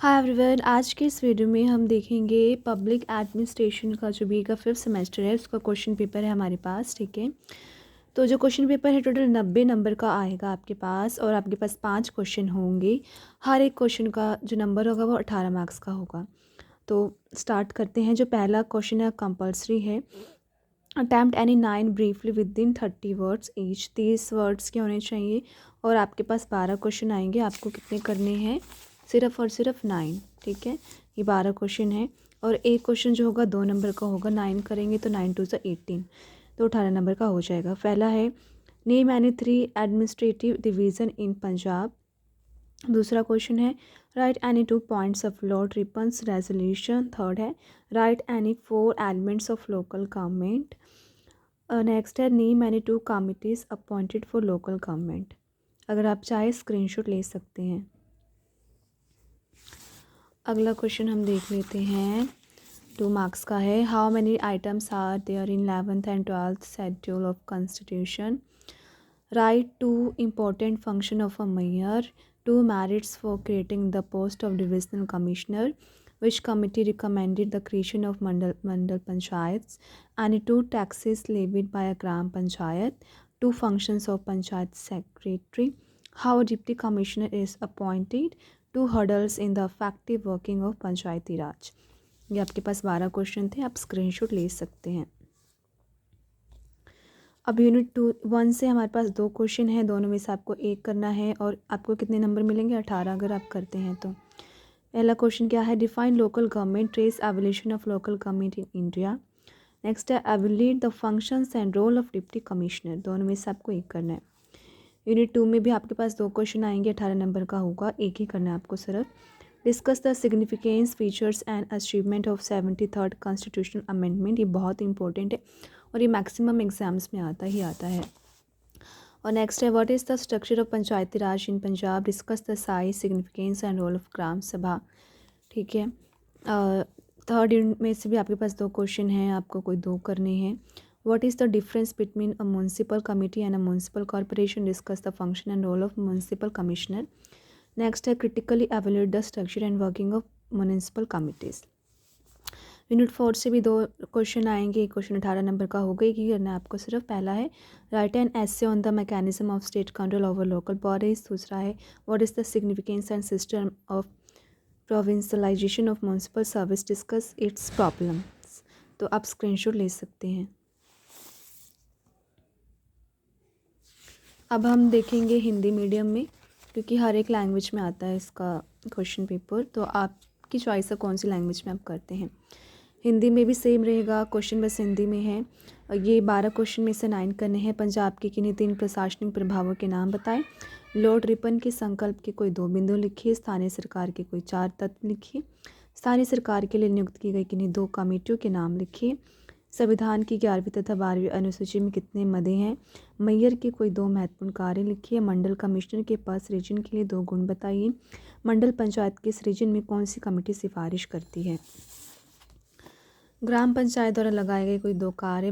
Hi everyone, आज के इस वीडियो में हम देखेंगे पब्लिक एडमिनिस्ट्रेशन का जो बी का 5th सेमेस्टर है उसका क्वेश्चन पेपर है हमारे पास। ठीक है, तो जो क्वेश्चन पेपर है टोटल 90 नंबर का आएगा आपके पास और आपके पास 5 क्वेश्चन होंगे। हर एक क्वेश्चन का जो नंबर होगा वो 18 मार्क्स का होगा। तो स्टार्ट करते हैं। जो पहला क्वेश्चन है कंपल्सरी है। Attempt any 9 briefly with in 30 words each. 30 words के होने चाहिए और आपके पास 12 क्वेश्चन आएंगे। आपको कितने करने हैं? सिर्फ और सिर्फ 9। ठीक है, ये 12 क्वेश्चन है और एक क्वेश्चन जो होगा 2 नंबर का होगा। 9 करेंगे तो 9 2 18, तो 18 नंबर का हो जाएगा। पहला है name any 3 administrative division in Punjab. दूसरा क्वेश्चन है write any 2 points of Lord Ripon's resolution. Third है write any 4 elements of local government. Next है name any 2 committees appointed for local government. अगर आप चाहे स्क्रीनशॉट ले सकते हैं। अगला क्वेश्चन हम देख लेते हैं, 2 मार्क्स का है। How many items are there in 11th and 12th schedule of constitution. Right 2 important function of a mayor. 2 merits for creating the post of divisional commissioner. Which committee recommended the creation of mandal panchayats? And 2 taxes levied by a gram panchayat. 2 functions of panchayat secretary. How a deputy commissioner is appointed. 2 hurdles in the effective working of पंचायती राज। ये आपके पास 12 question थे, आप screenshot ले सकते हैं। अब unit 1 से हमारे पास 2 क्वेश्चन हैं, दोनों में से आपको एक करना है और आपको कितने नंबर मिलेंगे? 18 अगर आप करते हैं तो। पहला क्वेश्चन क्या है? Define local government, trace evolution of local government in India. Next है evaluate the functions and role of deputy commissioner. दोनों में से आपको एक करना है। यूनिट 2 में भी आपके पास 2 क्वेश्चन आएंगे, 18 नंबर का होगा, एक ही करना है आपको सिर्फ। Discuss the significance features and achievement of 73rd constitutional amendment. ये बहुत इंपॉर्टेंट है और ये मैक्सिमम एग्जाम्स में आता है। और नेक्स्ट है what is the structure of Panchayati Raj in Punjab. Discuss the size, significance and role of Gram Sabha. ठीक है, थर्ड यूनिट में से भी आपके पास 2 क्वेश्चन हैं, आपको कोई 2 करने हैं। What is the difference between a municipal committee and a municipal corporation. Discuss the function and role of municipal commissioner. Next है critically evaluate the structure and working of municipal committees. Unit 4 से भी 2 question आएंगे, एक question 18 number का होगा, एक ही करना है आपको सिर्फ। पहला है write an essay on the mechanism of state control over local bodies. दूसरा है what is the significance and system of provincialisation of municipal service. Discuss its problems. तो आप स्क्रीनशॉट ले सकते हैं। अब हम देखेंगे हिंदी मीडियम में, क्योंकि हर एक लैंग्वेज में आता है इसका क्वेश्चन पेपर, तो आपकी चॉइस है कौन सी लैंग्वेज में आप करते हैं। हिंदी में भी सेम रहेगा, क्वेश्चन बस हिंदी में है। ये 12 क्वेश्चन में से 9 करने हैं। पंजाब के किन्हीं 3 प्रशासनिक प्रभावों के नाम बताएं। लॉर्ड रिपन के संकल्प के कोई 2 बिंदु लिखिए। स्थानीय सरकार के कोई 4 तत्व लिखिए। स्थानीय सरकार के लिए नियुक्त की गई किन्हीं 2 कमेटियों के नाम लिखिए। संविधान की 11वीं तथा 12वीं अनुसूची में कितने मदे हैं। मेयर के कोई 2 महत्वपूर्ण कार्य लिखिए। मंडल कमिश्नर के पद सृजन के लिए 2 गुण बताइए। मंडल पंचायत के सृजन में कौन सी कमेटी सिफारिश करती है। ग्राम पंचायत द्वारा लगाए गए कोई 2 कार्य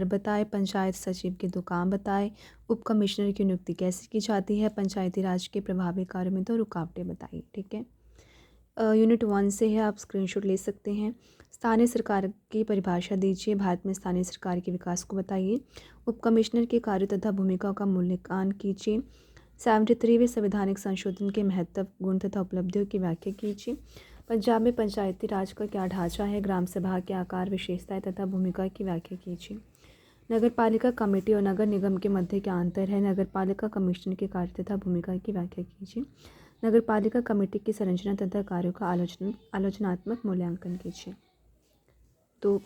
बताए। पंचायत सचिव के 2 काम बताए। उप कमिश्नर की नियुक्ति कैसे की जाती है। पंचायती राज के प्रभावी कार्यों में 2 रुकावटें बताइए। ठीक है, यूनिट 1 से है, आप स्क्रीनशॉट ले सकते हैं। स्थानीय सरकार की परिभाषा दीजिए। भारत में स्थानीय सरकार के विकास को बताइए। उप कमिश्नर के कार्य तथा भूमिका का मूल्यांकन कीजिए। 73वें संवैधानिक संशोधन के महत्व, गुण तथा उपलब्धियों की व्याख्या कीजिए। पंजाब में पंचायती राज का क्या ढांचा है। ग्राम सभा के आकार, विशेषताएं तथा भूमिका की व्याख्या कीजिए। नगर पालिका कमेटी और नगर निगम के मध्य क्या अंतर है। नगर पालिका कमिश्नर के कार्य तथा भूमिका की व्याख्या कीजिए। नगर पालिका कमेटी की संरचना तथा कार्यों का आलोचनात्मक मूल्यांकन कीजिए। तो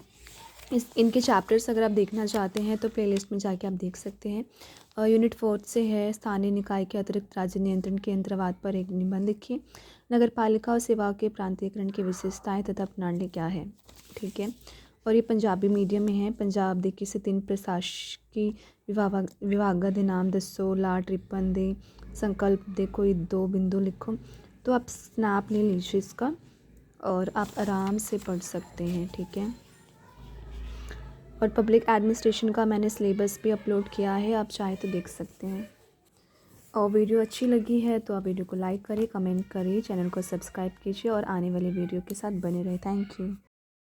इनके चैप्टर्स अगर आप देखना चाहते हैं तो प्लेलिस्ट में जाके आप देख सकते हैं। यूनिट 4 से है स्थानीय निकाय के अतिरिक्त राज्य नियंत्रण के अंतर्वाद पर एक निबंध लिखिए। नगर पालिका और सेवाओं के प्रांतीयकरण की विशेषताएं तथा प्रणाली क्या है। ठीक है, और ये पंजाबी मीडियम में है। पंजाब ਦੇ ਕਿਸੇ 3 प्रशासकी विभागां ਦੇ नाम दसो। लाट रिपन दे संकल्प दे कोई 2 बिंदु लिखो। तो आप स्नैप ले लीजिए इसका और आप आराम से पढ़ सकते हैं। ठीक है, और पब्लिक एडमिनिस्ट्रेशन का मैंने सिलेबस भी अपलोड किया है, आप चाहे तो देख सकते हैं। और वीडियो अच्छी लगी है तो आप वीडियो को लाइक करिए, कमेंट करिए, चैनल को सब्सक्राइब कीजिए और आने वाले वीडियो के साथ बने रहे। Thank you.